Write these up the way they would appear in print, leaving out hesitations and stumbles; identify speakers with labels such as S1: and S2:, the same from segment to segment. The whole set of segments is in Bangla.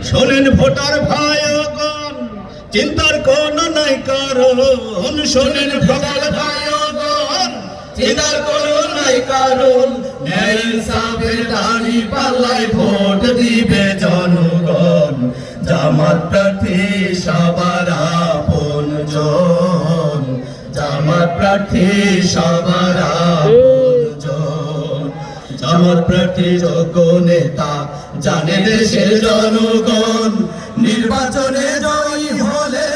S1: শোনেন ভোটার ভাইগণ, চিন্তার কোন নাই কারণ। শোনেন ভোটার ভাইগণ, চিন্তার কোন নাই কারণ। ন্যায় ইনসাফের দাড়ি পাল্লায় ভোট দিবে জনগণ। জামাত প্রার্থী সবার আপনজন, জামাত প্রার্থী সবার আপনজন। জামাত প্রার্থী যোগ্য নেতা জানে দেশের জনগণ। নির্বাচনে জয়ী হলে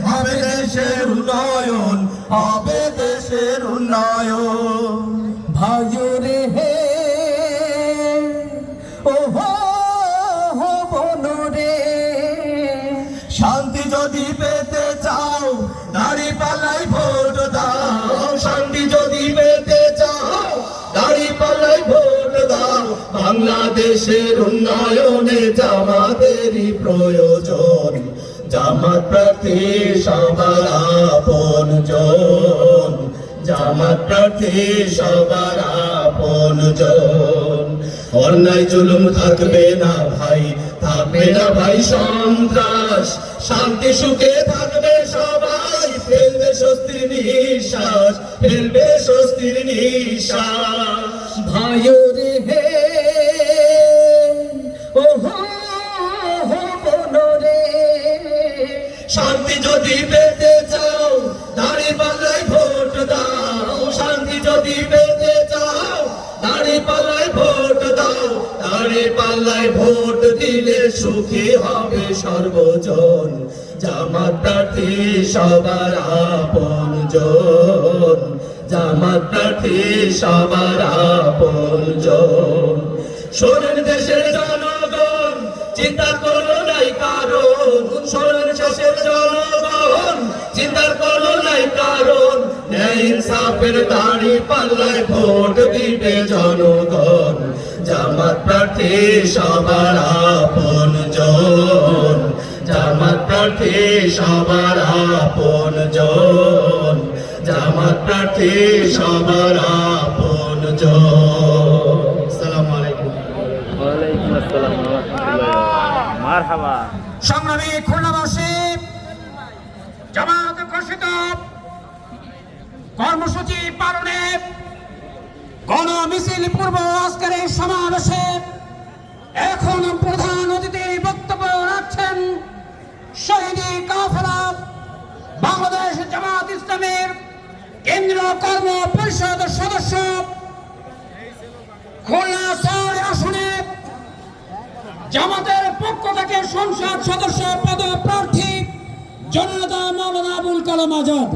S1: হবে দেশের উন্নয়ন, হবে দেশের উন্নয়ন।
S2: ভাইরে হে ও হো বনরে,
S1: শান্তি যদি পেতে চাও দাড়ি পাল্লায় ভোট দাও। শান্তি যদি পেতে চাও দাড়ি পাল্লায় ভোট দাও। বাংলাদেশের উন্নয়নে জামাতেরই প্রয়োজন। জামাত প্রার্থী সবার আপনজন, জামাত প্রার্থী সবার আপনজন। অন্যায় জুলুম থাকবে না ভাই, থাকবে না ভাই সন্ত্রাস। শান্তি সুখে থাকবে সবাই, ফেলবে স্বস্তির নিঃশ্বাস, ফেলবে স্বস্তির নিঃশ্বাস।
S2: ভাইরে হে ও হো বনরে,
S1: শান্তি যদি পেতে চাও দাড়ি পাল্লায় ভোট দাও। শান্তি যদি পেতে চাও দাড়ি পাল্লায় ভোট দাও। দাড়ি পাল্লায় ভোট দিলে সুখী হবে সর্বজন। জামাত প্রার্থী সবার আপনজন, জামাত প্রার্থী সবার আপনজন। শোনেন দেশের জনগণ, চিন্তা করো নাই কারণ। শোনেন দেশের জনগণ, চিন্তার করো নাই কারণ। ন্যায় ইনসাফের দাড়ি পাল্লায় ভোট দিবে জনগণ। জামাত প্রার্থী সবার আপনজন, জামাত প্রার্থী সবার আপনজন, জামাত প্রার্থী সবার আপনজন। আসসালামু আলাইকুম।
S3: ওয়ালাইকুম আসসালাম ওয়া রাহমাতুল্লাহ। মারহাবা।
S2: সংগ্রামী খুলনাবাসী, জামাত ঘোষিত কর্মসূচি পালনে গণ মিছিল পূর্ব আজকের এই সমাবেশে এখন প্রধান অতিথি বক্তব্য রাখছেন শহীদি কাফেলা বাংলাদেশ জামাত ইসলামের কেন্দ্রীয় কর্ম পরিষদ সদস্য, খুলনা ৬ আসনে জামাতের পক্ষ থেকে সংসদ সদস্য পদপ্রার্থী জননেতা মাওলানা আবুল কালাম আজাদ।